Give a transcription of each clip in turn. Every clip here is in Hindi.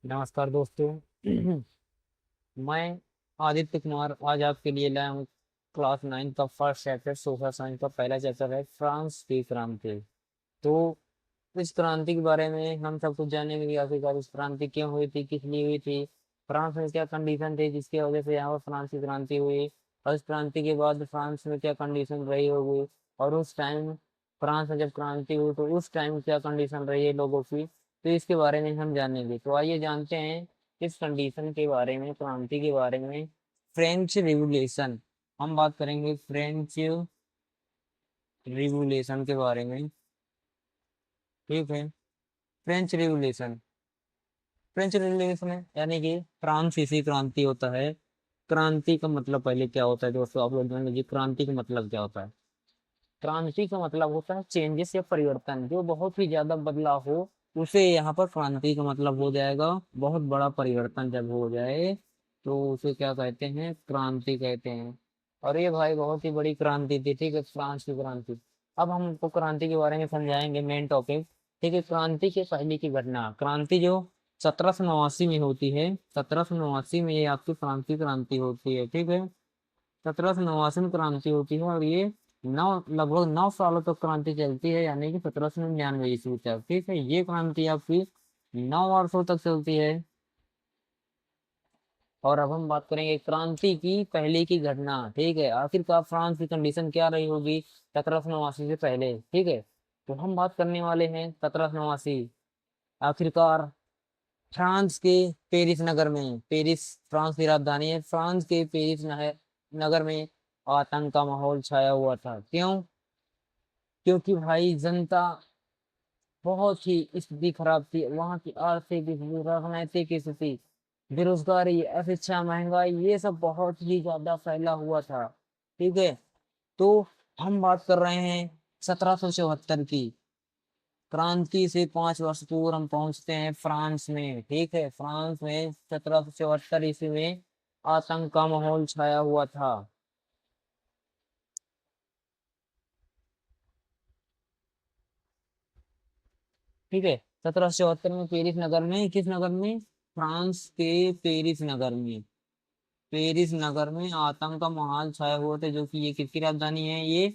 नमस्कार दोस्तों। मैं आदित्य कुमार आज आपके लिए लाया हूँ क्लास 9 का फर्स्ट चैप्टर सोशल साइंस का पहला चैप्टर है फ्रांस की क्रांति। तो इस क्रांति के बारे में हम सब कुछ जानेंगे कि आखिरकार इस क्रांति क्यों हुई थी, किस लिए हुई थी, फ्रांस में क्या कंडीशन थे जिसकी वजह से यहाँ पर फ्रांस की क्रांति हुई, और इस क्रांति के बाद फ्रांस में क्या कंडीशन रही होगी, और उस टाइम फ्रांस में जब क्रांति हुई तो उस टाइम क्या कंडीशन रही है लोगों की। तो इसके बारे में हम जानेंगे। तो आइए जानते हैं इस कंडीशन के बारे में, क्रांति के बारे में। फ्रेंच रिवोल्यूशन, हम बात करेंगे फ्रेंच रिवोल्यूशन के बारे में। ठीक है, फ्रेंच रिवोल्यूशन, फ्रेंच रिवोल्यूशन है यानी कि फ्रांसीसी क्रांति होता है। क्रांति का मतलब पहले क्या होता है दोस्तों, आप लोग जान लीजिए क्रांति का मतलब क्या होता है। क्रांति का मतलब होता है चेंजेस या परिवर्तन, जो बहुत ही ज्यादा बदलाव हो उसे यहाँ पर क्रांति का मतलब हो जाएगा। बहुत बड़ा परिवर्तन जब हो जाए तो उसे क्या कहते हैं, क्रांति कहते हैं। और ये भाई बहुत ही बड़ी क्रांति थी, ठीक है, फ्रांस की क्रांति। अब हम आपको क्रांति के बारे में समझाएंगे, मेन टॉपिक। ठीक है, क्रांति के पहले की घटना, क्रांति जो 1789 में होती है, 1789 में ये आपकी फ्रांस की क्रांति होती है। ठीक है, 1789 में क्रांति होती है और ये नौ लगभग 9 सालों तक क्रांति चलती है, यानी कि 1799 ईस्वी तक। ठीक है, ये क्रांति आपकी 9 वर्षों तक चलती है। और अब हम बात करेंगे क्रांति की पहले की घटना। ठीक है, आखिरकार फ्रांस की कंडीशन क्या रही होगी 1789 से पहले। ठीक है, तो हम बात करने वाले हैं 1789। आखिरकार फ्रांस के पेरिस नगर में, पेरिस फ्रांस की राजधानी है, फ्रांस के पेरिस नगर में आतंक का माहौल छाया हुआ था। क्यों? क्योंकि भाई जनता बहुत ही स्थिति खराब थी, वहां की आर्थिक स्थिति, राजनैतिक स्थिति, बेरोजगारी, अशिक्षा, महंगाई, ये सब बहुत ही ज्यादा फैला हुआ था। ठीक है, तो हम बात कर रहे हैं 1774 की। क्रांति से 5 वर्ष पूर्व हम पहुंचते हैं फ्रांस में। ठीक है, फ्रांस में 1774 ईस्वी में आतंक का माहौल छाया हुआ था। ठीक है, 1774 में पेरिस नगर में, किस नगर में, फ्रांस के पेरिस नगर में, पेरिस नगर में आतंक का माहौल छाया हुआ था, जो कि ये किसकी राजधानी है, ये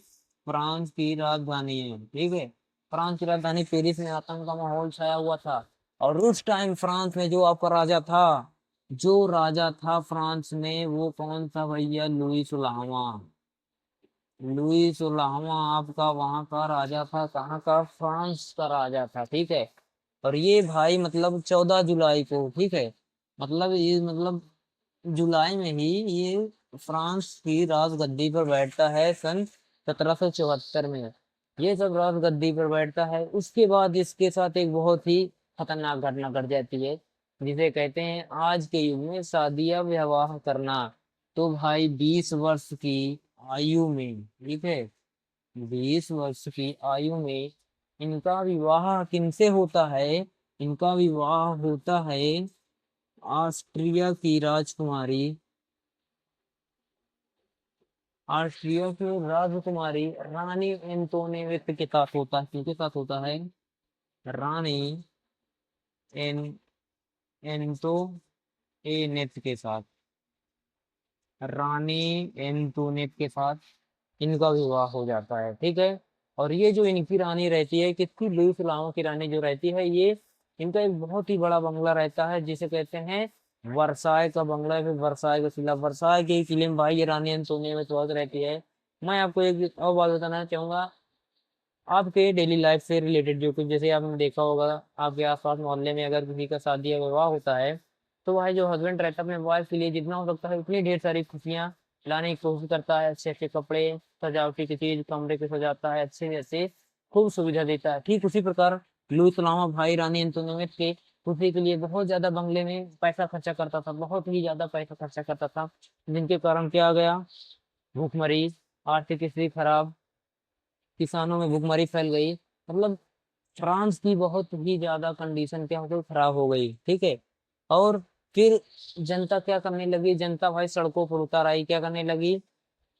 फ्रांस की राजधानी है। ठीक है, फ्रांस की राजधानी पेरिस में आतंक का माहौल छाया हुआ था। और उस टाइम फ्रांस में जो आपका राजा था, जो राजा था फ्रांस में, वो कौन सा भैया, लुई सुलावा। लुई सोलहवां आपका वहां का राजा था, कहाँ का, फ्रांस का राजा था। ठीक है, और ये भाई मतलब 14 जुलाई को, ठीक है, मतलब ये मतलब जुलाई में ही ये फ्रांस की राजगद्दी पर बैठता है सन 1774 में। ये सब राजगद्दी पर बैठता है, उसके बाद इसके साथ एक बहुत ही खतरनाक घटना घट जाती है, जिसे कहते हैं आज के युग में शादियां विवाह करना। तो भाई 20 वर्ष की आयु में, ठीक है, 20 वर्ष की आयु में इनका विवाह किनसे होता है, इनका विवाह होता है ऑस्ट्रिया की राजकुमारी, ऑस्ट्रिया की राजकुमारी रानी एंटोनेट के साथ होता है। किसके साथ होता है, रानी एन एंटोनेट के साथ, रानी एंटोनेट के साथ इनका विवाह हो जाता है। ठीक है, और ये जो इनकी रानी रहती है, किसकी, लुई सलामों की रानी जो रहती है, ये इनका एक बहुत ही बड़ा बंगला रहता है, जिसे कहते हैं वर्साय का बंगला, या फिर वर्साय का किला। वर्साय के किले में भाई ये रानी अंतोनिया में तो रहती है। मैं आपको एक और बात बताना चाहूंगा, आपके डेली लाइफ से रिलेटेड, जो कुछ जैसे आपने देखा होगा, आपके आसपास मोहल्ले में अगर किसी का शादी या विवाह होता है, तो भाई जो हस्बैंड रहता है अपने वाइफ के लिए जितना हो सकता है उतनी ढेर सारी खुशियां लाने की कोशिश करता है, अच्छे अच्छे कपड़े, सजावटी की चीज कमरे को सजाता है, अच्छे से अच्छे खूब सुविधा देता है। ठीक उसी प्रकार लुई सलामा भाई रानी एंटोनियट के खुशी के लिए बहुत ज्यादा बंगले में पैसा खर्चा करता था, बहुत ही ज्यादा पैसा खर्चा करता था, जिनके कारण क्या आ गया, भूखमरी, आर्थिक स्थिति खराब, किसानों में भुखमरी फैल गई, मतलब फ्रांस की बहुत ही ज्यादा कंडीशन क्या हो गई, खराब हो गई। ठीक है, और फिर जनता क्या करने लगी, जनता भाई सड़कों पर उतर आई, क्या करने लगी,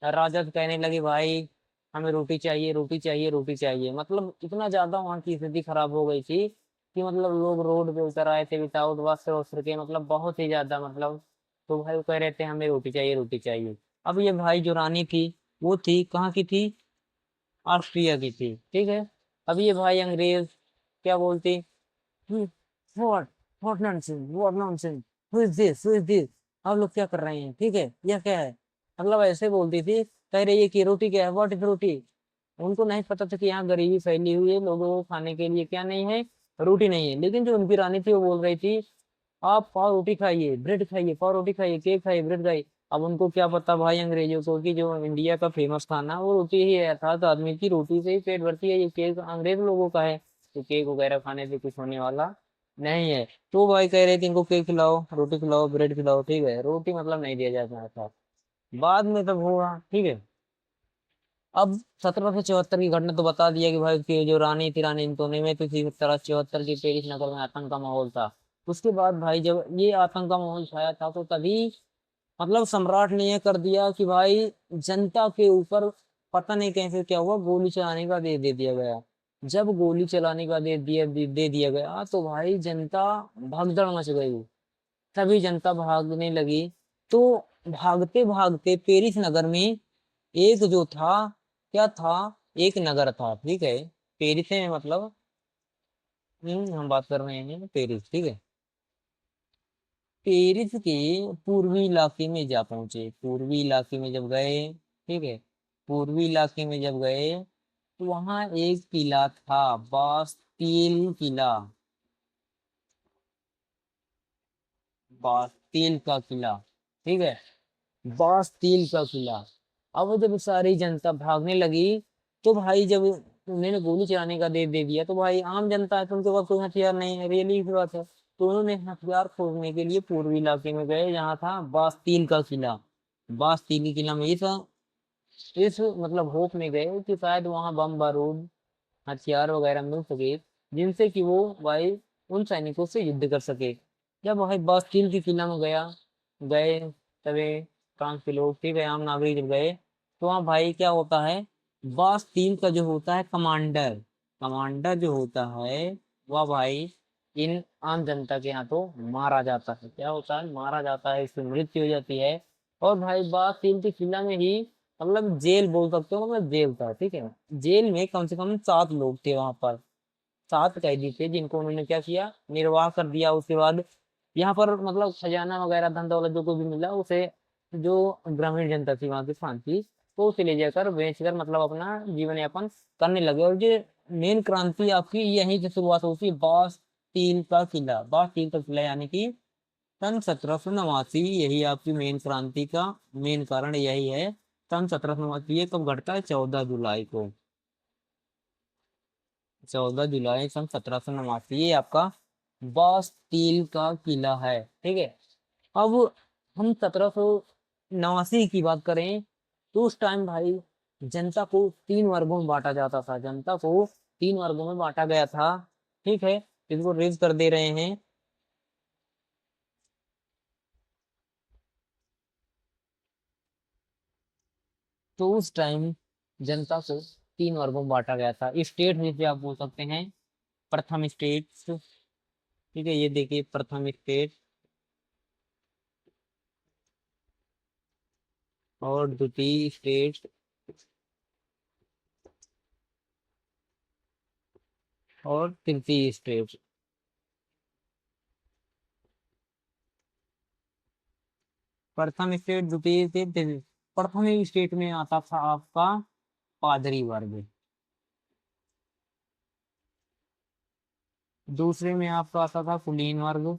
राजद कहने लगी भाई हमें रोटी चाहिए, रोटी चाहिए, रोटी चाहिए। मतलब इतना ज्यादा वहाँ की स्थिति खराब हो गई थी कि मतलब लोग रोड पे उतर आए थे विदाउट वस्त्र वस्त्र के, मतलब बहुत ही ज्यादा मतलब। तो भाई वो कह रहे थे हमें रोटी चाहिए, रोटी चाहिए। अब ये भाई जो रानी थी, वो थी कहाँ की थी? ऑस्ट्रिया की थी, ठीक है। अब ये भाई अंग्रेज क्या बोलती, what what nonsense, what nonsense, who is this, who is this, आप लोग क्या कर रहे हैं, ठीक है, यह क्या है। मतलब ऐसे बोलती थी, कह रही है कि रोटी क्या है, व्हाट इज रोटी। उनको नहीं पता था कि यहाँ गरीबी फैली हुई है, लोगों को खाने के लिए क्या नहीं है, रोटी नहीं है। लेकिन जो उनकी रानी थी वो बोल रही थी आप पाव रोटी खाइए, ब्रेड खाइए, पाव रोटी खाइए, केक खाइए, ब्रेड खाइए। अब उनको क्या पता भाई अंग्रेजों को कि जो इंडिया का फेमस खाना वो रोटी ही है, अर्थात आदमी की रोटी से ही पेट भरती है, ये केक अंग्रेज लोगों का है। तो केक वगैरह खाने से कुछ होने वाला नहीं है। तो भाई कह रहे थे इनको केक खिलाओ, रोटी खिलाओ, ब्रेड खिलाओ, ठीक है, रोटी मतलब नहीं दिया जाता था। बाद में तब हुआ, ठीक है। अब 1774 की घटना तो बता दिया कि भाई की जो रानी थी, रानी एंटोनी थी 1774 की पेरिस नगर में आतंक का माहौल था। उसके बाद भाई जब ये आतंक का माहौल छाया था तो तभी मतलब सम्राट ने यह कर दिया कि भाई जनता के ऊपर पता नहीं कैसे क्या हुआ, गोली चलाने का दे दिया गया। जब गोली चलाने का दे दिया गया तो भाई जनता भगदड़ मच गई, तभी जनता भागने लगी। तो भागते भागते पेरिस नगर में एक जो था, क्या था, एक नगर था, ठीक है। पेरिस में मतलब हम बात कर रहे हैं पेरिस, ठीक है। पेरिस के पूर्वी इलाके में जा पहुंचे, पूर्वी इलाके में जब गए, ठीक है, पूर्वी इलाके में जब गए तो वहां एक किला था, बास्तील किला, बास्तील का किला, ठीक है, बास्तील का किला। अब जब सारी जनता भागने लगी तो भाई जब उन्होंने गोली चलाने का दे दिया तो भाई आम जनता है तो उनके पास कोई हथियार नहीं है, रियली की बात है। तो उन्होंने हथियार खोजने के लिए पूर्वी इलाके में गए जहाँ था बास्तील का किला। बास्तील के किला में इस मतलब होप में गए कि शायद वहां बम बारूद हथियार वगैरह मिल सके, जिनसे कि वो भाई उन सैनिकों से युद्ध कर सके। जब भाई बास्तील की किला में गए तभी फ्रांस के लोग, ठीक है, आम नागरिक जब गए तो वहाँ भाई क्या होता है, बास्तील का जो होता है कमांडर, कमांडर जो होता है वह भाई इन आम जनता के यहाँ तो मारा जाता है, क्या होता है, मारा जाता है, इसकी मृत्यु हो जाती है। और भाई बास्तील के किला में ही मतलब जेल बोल सकते हो, मतलब जेल था, ठीक है। जेल में कम से कम 7 लोग थे वहां पर, 7 कैदी थे जिनको उन्होंने क्या किया, निर्वाह कर दिया। उसके बाद यहाँ पर मतलब खजाना वगैरह धन दौलत जो को भी मिला उसे, जो ग्रामीण जनता थी वहां की शांति, तो उसे ले जाकर बेचकर मतलब अपना जीवन यापन करने लगे। और ये मेन क्रांति आपकी यहीं से शुरुआत होती है, बास्तील का किला, बास्तील का किला यानी कि सन 1789, यही आपकी मेन क्रांति का मेन कारण यही है। सन 1789 ये कब घटता है, 14 जुलाई को, 14 जुलाई सन 1789 ये आपका बास्तील का किला है, ठीक है। अब हम 1789 की बात करें तो उस टाइम भाई जनता को 3 वर्गों में बांटा जाता था, जनता को 3 वर्गों में बांटा गया था, ठीक है। इसको रेज कर दे रहे हैं। तो उस टाइम जनता को 3 वर्गों में बांटा गया था, स्टेट जिसे आप बोल सकते हैं, प्रथम स्टेट, ठीक है, ये देखिए प्रथम स्टेट और द्वितीय स्टेट और तृतीय स्टेट। प्रथम स्टेट, द्वितीय स्टेट, प्रथम स्टेट में आता था आपका पादरी वर्ग, दूसरे में आपका आता था कुलीन वर्ग,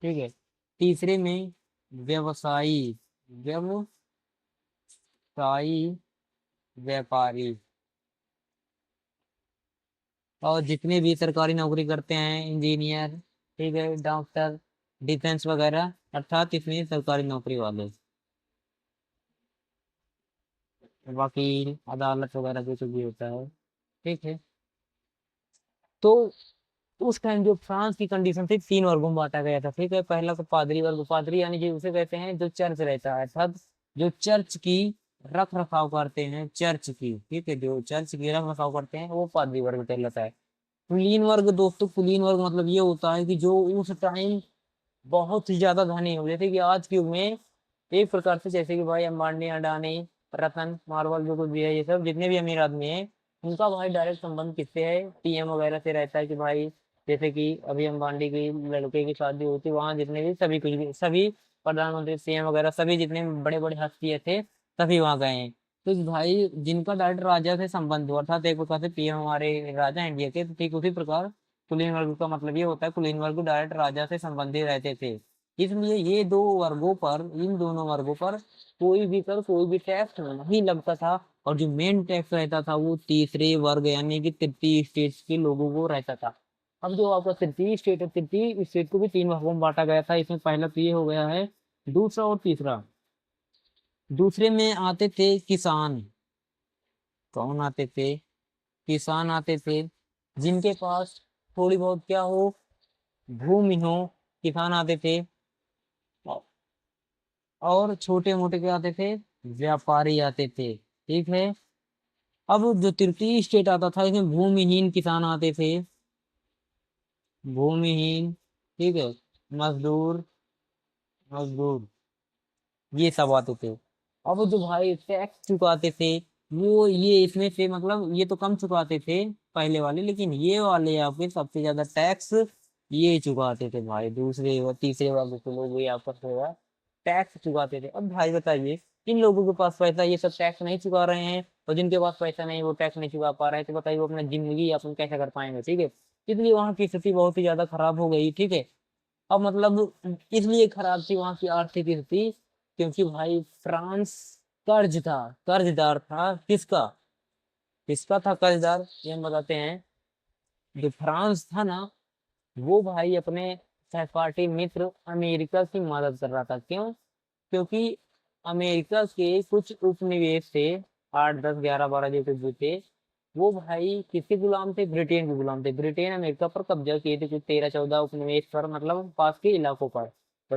ठीक है, तीसरे में व्यवसायी, व्यवसायी, व्यापारी, और जितने भी सरकारी नौकरी करते हैं, इंजीनियर, ठीक है, डॉक्टर, डिफेंस वगैरह, अर्थात इतनी सरकारी नौकरी वाले, वकील, अदालत वगैरह जो कुछ भी होता है, ठीक है। तो उस टाइम जो फ्रांस की कंडीशन थी, 3 वर्गों में बांटा गया था, ठीक है। पहला तो पादरी वर्ग, पादरी यानी कि उसे कहते हैं जो चर्च रहता है, अर्थात जो चर्च की रख रखाव करते हैं चर्च की, ठीक है, जो चर्च की रख रखाव करते हैं वो पादरी वर्ग कहलाता है। कुलीन वर्ग दोस्तों, कुलीन वर्ग मतलब ये होता है कि जो उस टाइम बहुत ही ज्यादा धनी हो, जैसे कि आज के युग में एक प्रकार से, जैसे कि भाई अंबानी, अडानी, रतन, मार्वल, जो कुछ भी है, ये सब जितने भी अमीर आदमी हैं, उनका भाई डायरेक्ट संबंध किससे है, पीएम वगैरह से रहता है कि भाई, जैसे कि अभी अंबानी की लड़के की शादी होती, वहां जितने भी सभी कुछ भी सभी प्रधानमंत्री, सीएम वगैरह सभी जितने बड़े बड़े हस्तियां थे सभी वहां गए हैं। तो भाई जिनका डायरेक्ट राजा से संबंध हुआ था, तो एक प्रकार से पीएम हमारे राजा इंडिया के, तो ठीक उसी प्रकार कुलीन वर्ग का मतलब ये होता है, कुलीन वर्ग डायरेक्ट राजा से संबंधित रहते थे। इसलिए ये दो वर्गों पर, इन दोनों वर्गों पर कोई भी कर, कोई भी टैक्स नहीं लगता था। और जो मेन टैक्स रहता था वो तीसरे वर्ग यानी कि तृतीय स्टेट के लोगों को रहता था। अब जो आपका तृतीय स्टेट है, तृतीय स्टेट को भी तीन भागों में बांटा गया था। इसमें पहला तो ये हो गया है, दूसरा और तीसरा। दूसरे में आते थे किसान। कौन आते थे? किसान आते थे, जिनके पास थोड़ी बहुत क्या हो, भूमि हो, किसान आते थे। और छोटे मोटे क्या आते थे, व्यापारी आते थे, ठीक है। अब जो तृतीय स्टेट आता था, इसमें भूमिहीन किसान आते थे, भूमिहीन, ठीक है, मजदूर, मजदूर, ये सब आते थे। अब जो भाई टैक्स चुकाते थे, वो ये इसमें से मतलब ये तो कम चुकाते थे पहले वाले, लेकिन ये वाले आपके सबसे ज्यादा टैक्स ये चुकाते थे भाई, दूसरे और तीसरे वर्ग के लोग ये आपस में टैक्स चुकाते थे। अब भाई बताइए, किन लोगों के पास पैसा ये सब टैक्स नहीं चुका रहे हैं, और जिनके पास पैसा नहीं वो टैक्स नहीं चुका पा रहे हैं, तो बताइए वो अपना जिंदगी अपन कैसे कर पाएंगे, ठीक है। इसलिए वहाँ की स्थिति बहुत ही ज्यादा खराब हो गई, ठीक है। अब मतलब इसलिए खराब थी वहां की आर्थिक स्थिति, क्योंकि भाई फ्रांस कर्ज था, कर्जदार था। किसका? किसका था कर्जदार, ये हम बताते हैं। जो फ्रांस था ना, वो भाई अपने सहपाठी मित्र अमेरिका की मदद कर रहा था। क्यों? क्योंकि अमेरिका के कुछ उपनिवेश थे, 8, 10, 11, 12 जो कुछ भी थे, वो भाई किसके गुलाम थे, ब्रिटेन के गुलाम थे। ब्रिटेन अमेरिका पर कब्जा किए थे, कुछ 13, 14 उपनिवेश पर, मतलब पास के इलाकों पर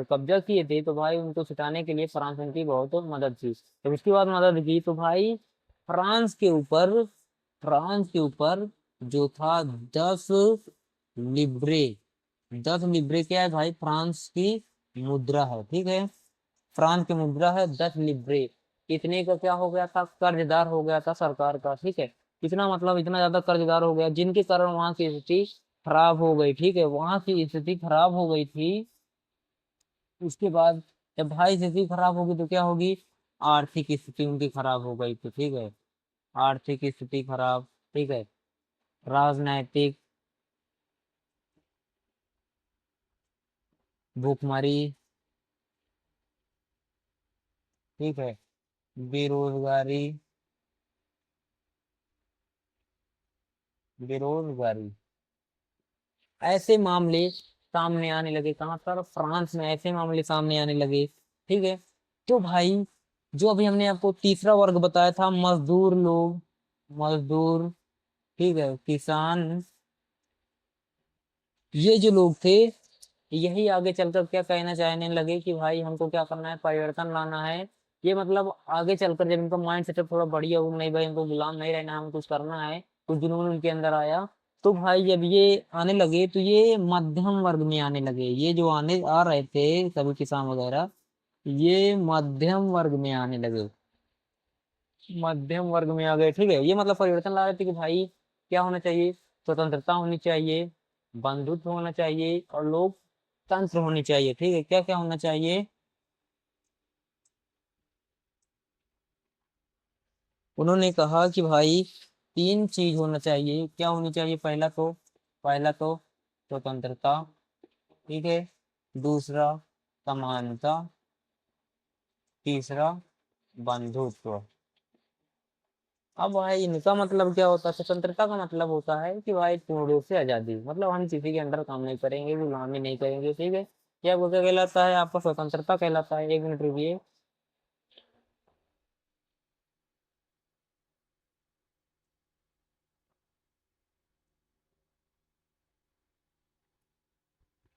कब्जा किए थे। तो भाई उनको छुटाने के लिए फ्रांस उनकी बहुत मदद की। तो उसके बाद मदद की तो भाई फ्रांस के ऊपर, फ्रांस के ऊपर जो था 10 लिब्रे, 10 लिब्रे क्या है भाई, फ्रांस की मुद्रा है, ठीक है। फ्रांस की मुद्रा है 10 लिब्रे। इतने का क्या हो गया था, कर्जदार हो गया था सरकार का, ठीक है। इतना मतलब इतना ज्यादा कर्जदार हो गया, जिनके कारण वहां की स्थिति खराब हो गई, ठीक है, वहां की स्थिति खराब हो गई थी। उसके बाद जब भाई स्थिति खराब होगी तो क्या होगी, आर्थिक स्थिति उनकी खराब हो गई थी, ठीक है। आर्थिक स्थिति खराब, ठीक है। राजनैतिक, भूखमरी, ठीक है, बेरोजगारी, बेरोजगारी, ऐसे मामले सामने आने लगे। कहाँ पर? फ्रांस में ऐसे मामले सामने आने लगे, ठीक है। तो भाई जो अभी हमने आपको तीसरा वर्ग बताया था, मजदूर लोग, मजदूर, ठीक है, किसान, ये जो लोग थे, यही आगे चलकर क्या कहना चाहने लगे कि भाई हमको क्या करना है, परिवर्तन लाना है। ये मतलब आगे चलकर जब इनका माइंड सेटअप थोड़ा बढ़िया हो, नहीं भाई हमको गुलाम नहीं रहना, हम कुछ करना है, कुछ जुनून उनके अंदर आया। तो भाई जब ये आने लगे तो ये मध्यम वर्ग में आने लगे, ये जो आने आ रहे थे सभी किसान वगैरह, ये मध्यम वर्ग में आने लगे, मध्यम वर्ग में आ गए, ठीक है। ये मतलब परिवर्तन ला रहे थे कि भाई क्या होना चाहिए, स्वतंत्रता होनी चाहिए, बंधुत्व होना चाहिए, और लोग तंत्र होनी चाहिए, ठीक है। क्या क्या होना चाहिए? उन्होंने कहा कि भाई तीन चीज होना चाहिए। क्या होनी चाहिए? पहला तो स्वतंत्रता, ठीक है। दूसरा समानता, तीसरा बंधुत्व। अब भाई इनका मतलब क्या होता है? स्वतंत्रता का मतलब होता है कि भाई पूर्ण रूप से आजादी, मतलब हम किसी के अंडर काम नहीं करेंगे, गुलामी नहीं करेंगे, ठीक है। क्या वो क्या कहलाता है? आपका स्वतंत्रता कहलाता है। 1 मिनट रुकिए।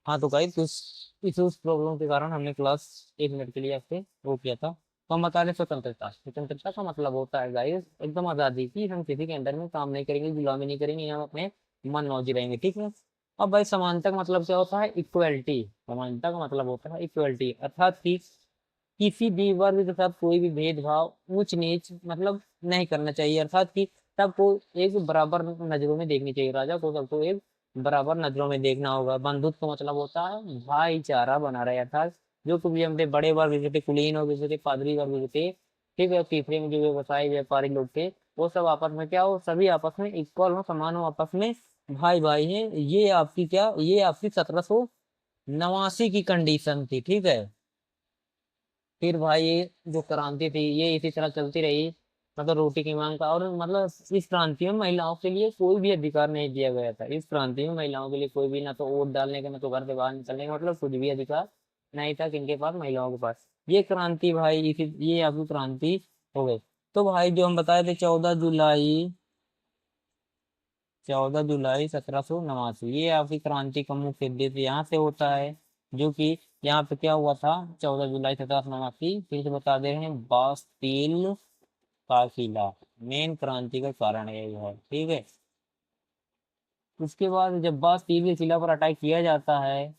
हाँ तो गाइस उस प्रॉब्लम के कारण हमने क्लास 1 मिनट के लिए आपसे वो किया था। तो हम बता रहे स्वतंत्रता, स्वतंत्रता का मतलब होता है गाइस एकदम आजादी की, हम किसी के अंदर में काम नहीं करेंगे, गुलामी नहीं करेंगे, हम अपने मन मौजी रहेंगे, ठीक है। अब भाई समानता का मतलब क्या होता है, इक्वलिटी। समानता का मतलब होता है इक्वलिटी, अर्थात कि किसी भी वर्ग के साथ कोई भी भेदभाव, ऊंच नीच मतलब नहीं करना चाहिए, अर्थात कि सबको एक बराबर नजरों में देखनी चाहिए, राजा को सबको एक बराबर नजरों में देखना होगा। बंधुत्व का मतलब होता है भाईचारा बना रहे, अर्थात जो कुछ भी हमारे बड़े वर्ग के थे, कुलीन वर्ग के थे, पादरी वर्ग के थे, ठीक है, तीसरे में जो व्यवसायी व्यापारी लोग थे, वो सब आपस में क्या हो, सभी आपस में इक्वल हो, समान हो, आपस में भाई भाई हैं। ये आपकी क्या, ये आपकी 1789 की कंडीशन थी, ठीक है। फिर भाई ये जो क्रांति थी ये इसी तरह चलती रही, मतलब रोटी की मांग का, और मतलब इस क्रांति में महिलाओं के लिए कोई भी अधिकार नहीं दिया गया था। इस क्रांति में महिलाओं के लिए कोई भी, ना तो वोट डालने का, ना तो घर से बाहर निकलने का, मतलब कुछ भी अधिकार नहीं था किनके पास, महिलाओं के पास। ये क्रांति भाई इसी, ये आपकी क्रांति हो गई। तो भाई जो हम बताए थे 14 जुलाई, 14 जुलाई 1789, ये आपकी क्रांति का मुख्य उद्देश्य यहाँ से होता है, जो कि यहाँ पे क्या हुआ था 14 जुलाई 1789, फिर से बता दे रहे हैं, बास्तील का किला मेन क्रांति का कारण यही है, ठीक है। उसके बाद जब बास्तील के किला पर अटैक किया जाता है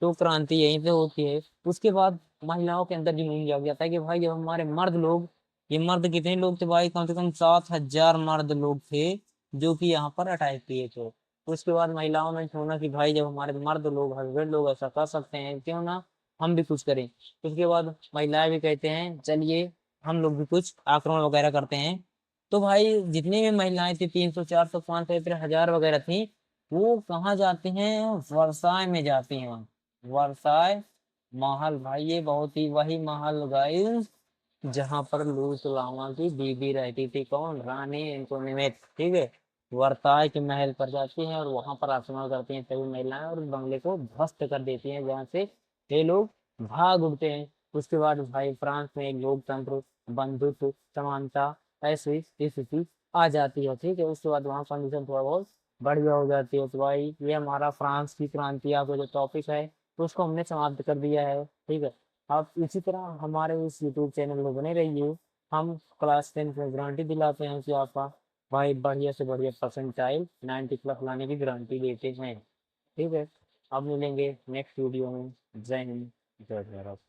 तो क्रांति यहीं से होती है। उसके बाद महिलाओं के अंदर जुनून जाग जाता है कि भाई जब हमारे मर्द लोग, ये मर्द कितने लोग थे भाई, कम से कम 7,000 मर्द लोग थे जो कि यहाँ पर अटैक किए थे। उसके बाद महिलाओं ने छोड़ा कि भाई जब हमारे मर्द लोग, हस्बैंड लोग ऐसा कर सकते हैं, क्यों ना हम भी कुछ करें। उसके बाद महिलाएं भी कहते हैं चलिए हम लोग भी कुछ आक्रमण वगैरह करते हैं। तो भाई जितनी भी महिलाएं थी, 300 400 500 फिर 1000 वगैरह थी, वो कहाँ जाती हैं, वर्साय में जाती हैं। वर्साय महल भाई, ये बहुत ही वही महल गाइस जहां पर लूई सुलामा की बीबी रहती थी, कौन, रानी एंटोनिनेट, ठीक है। वर्साय के महल पर जाती हैं और वहां पर आक्रमण करती हैं सभी महिलाएं, और बंगले को ध्वस्त कर देती हैं, जहाँ से ये लोग भाग उठते हैं। उसके बाद भाई फ्रांस में एक लोकतंत्र, बंधुत्व, समानता, ऐसी स्थिति आ जाती है, ठीक है। उसके बाद वहाँ कंडीशन थोड़ा बहुत बढ़िया हो जाती है। तो भाई ये हमारा फ्रांस की क्रांति आपका जो टॉपिक है, तो उसको हमने समाप्त कर दिया है, ठीक है। आप इसी तरह हमारे इस यूट्यूब चैनल में बने रहिए। हम क्लास 10 में गारंटी दिलाते हैं कि आपका भाई बढ़िया से बढ़िया परसेंटाइल 90+ लाने की गारंटी देते हैं, ठीक है। अब मिलेंगे नेक्स्ट वीडियो में। जय हिंद, जय भारत।